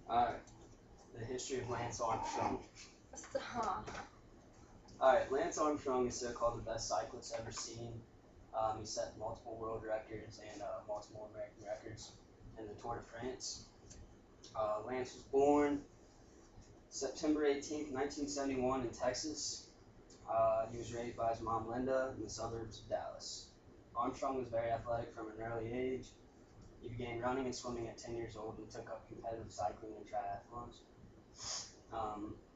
Alright, the history of Lance Armstrong. Stop. Alright, Lance Armstrong is still called the best cyclist ever seen. He set multiple world records and multiple American records in the Tour de France. Lance was born September 18th, 1971 in Texas. He was raised by his mom Linda in the suburbs of Dallas. Armstrong was very athletic from an early age. He began running and swimming at 10 years old and took up competitive cycling and triathlons.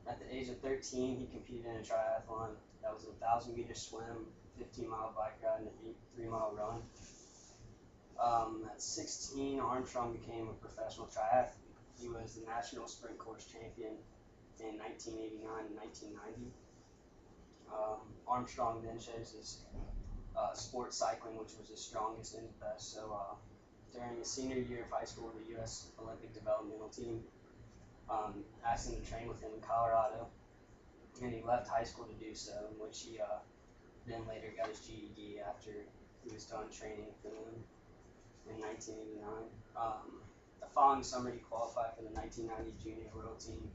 At the age of 13, he competed in a triathlon that was a 1,000-meter swim, 15-mile bike ride, and a 3-mile run. At 16, Armstrong became a professional triathlete. He was the national sprint course champion in 1989 and 1990. Armstrong then chose his sport cycling, which was his strongest and his best. So during his senior year of high school, the U.S. Olympic developmental team asked him to train with him in Colorado, and he left high school to do so, in which he then later got his GED after he was done training for them in 1989. The following summer, he qualified for the 1990 Junior World Team,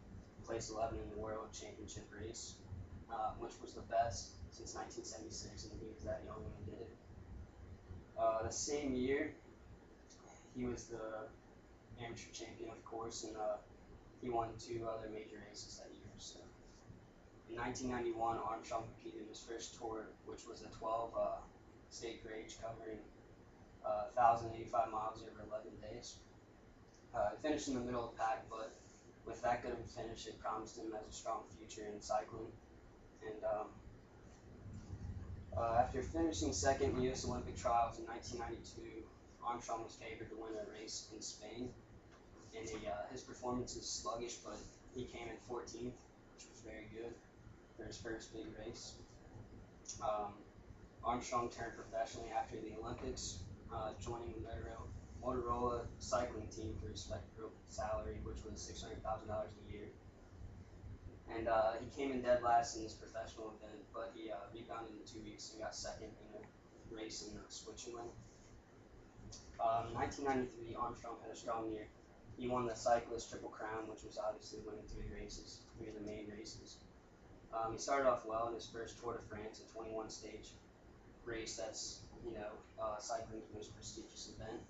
placed 11 in the World Championship race, which was the best since 1976, and he was that young when he did it. The same year, he was the amateur champion, of course, and he won 2 other major races that year. So, in 1991, Armstrong competed in his first tour, which was a 12-state race covering 1,085 miles over 11 days. He finished in the middle of the pack, but with that good of a finish, it promised him as a strong future in cycling. And after finishing second in the U.S. Olympic trials in 1992, Armstrong was favored to win a race in Spain. And his performance was sluggish, but he came in 14th, which was very good for his first big race. Armstrong turned professionally after the Olympics, joining the Motorola cycling team for his respectable salary, which was $600,000 a year. And he came in dead last in his professional event, but he rebounded in 2 weeks and got second in a race in Switzerland. In 1993, Armstrong had a strong year. He won the Cyclist Triple Crown, which was obviously winning 3 of the main races. He started off well in his first Tour de France, a 21-stage race that's, cycling's most prestigious event.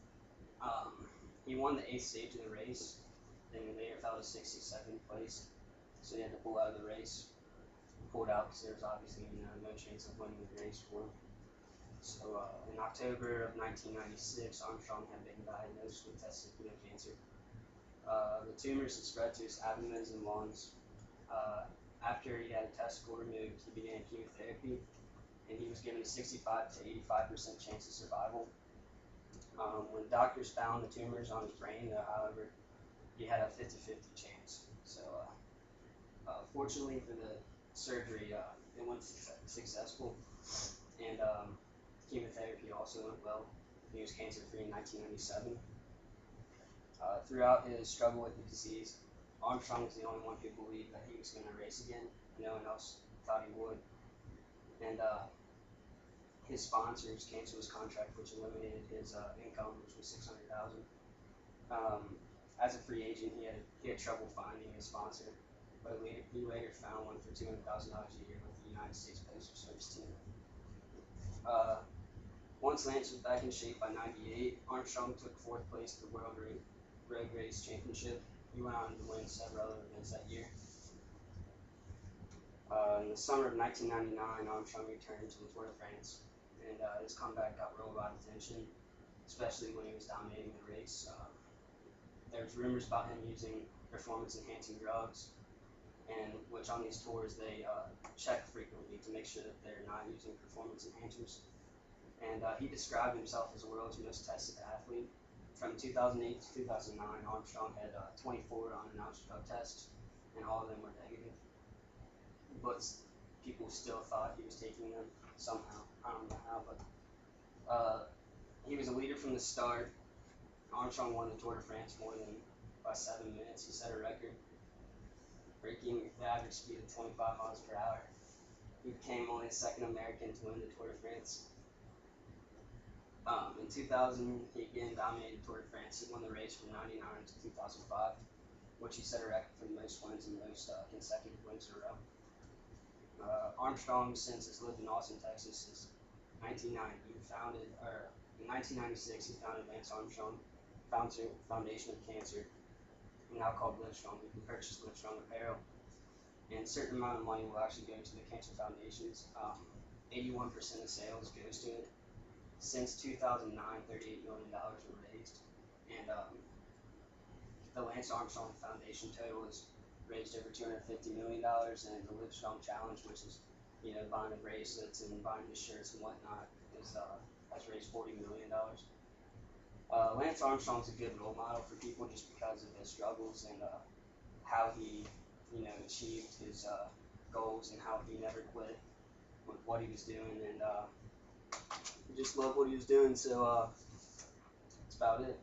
He won the 8th stage of the race, then later fell to 62nd place, so he had to pull out of the race. He pulled out because there was obviously no chance of winning the race for him. So in October of 1996, Armstrong had been diagnosed with testicular cancer. The tumors had spread to his abdomens and lungs. After he had a testicle removed, he began chemotherapy, and he was given a 65 to 85% chance of survival. When doctors found the tumors on his brain, however, he had a 50-50 chance. So, fortunately for the surgery, it went successful, and chemotherapy also went well. He was cancer-free in 1997. Throughout his struggle with the disease, Armstrong was the only one who believed that he was going to race again. No one else thought he would. And his sponsors canceled his contract, which eliminated his income, which was $600,000. As a free agent, he had trouble finding a sponsor, but he later found one for $200,000 a year with the United States Postal Service team. Once Lance was back in shape by '98, Armstrong took 4th place at the World Road Race Championship. He went on to win several other events that year. In the summer of 1999, Armstrong returned to the Tour de France, and his comeback got real lot of attention, especially when he was dominating the race. There was rumors about him using performance-enhancing drugs, and which on these tours they check frequently to make sure that they're not using performance enhancers. And he described himself as the world's most tested athlete. From 2008 to 2009, Armstrong had 24 unannounced drug tests, and all of them were negative. But people still thought he was taking them somehow. I don't know how, but he was a leader from the start. Armstrong won the Tour de France by 7 minutes. He set a record, breaking the average speed of 25 miles per hour. He became only the 2nd American to win the Tour de France. In 2000, he again dominated Tour de France. He won the race from '99 to 2005, which he set a record for the most wins and most consecutive wins in a row. Armstrong, since has lived in Austin, Texas since 1990. In 1996, he founded Lance Armstrong Foundation of Cancer, now called Livestrong. You can purchase Livestrong apparel, and a certain amount of money will actually go to the cancer foundations. 81% of sales goes to it. Since 2009, $38 million were raised, and the Lance Armstrong Foundation total has raised over $250 million, and the Livestrong Challenge, which is buying the bracelets and buying the shirts and whatnot, has raised $40 million. Lance Armstrong's a good role model for people just because of his struggles and how he achieved his goals and how he never quit with what he was doing, and he just loved what he was doing. So that's about it.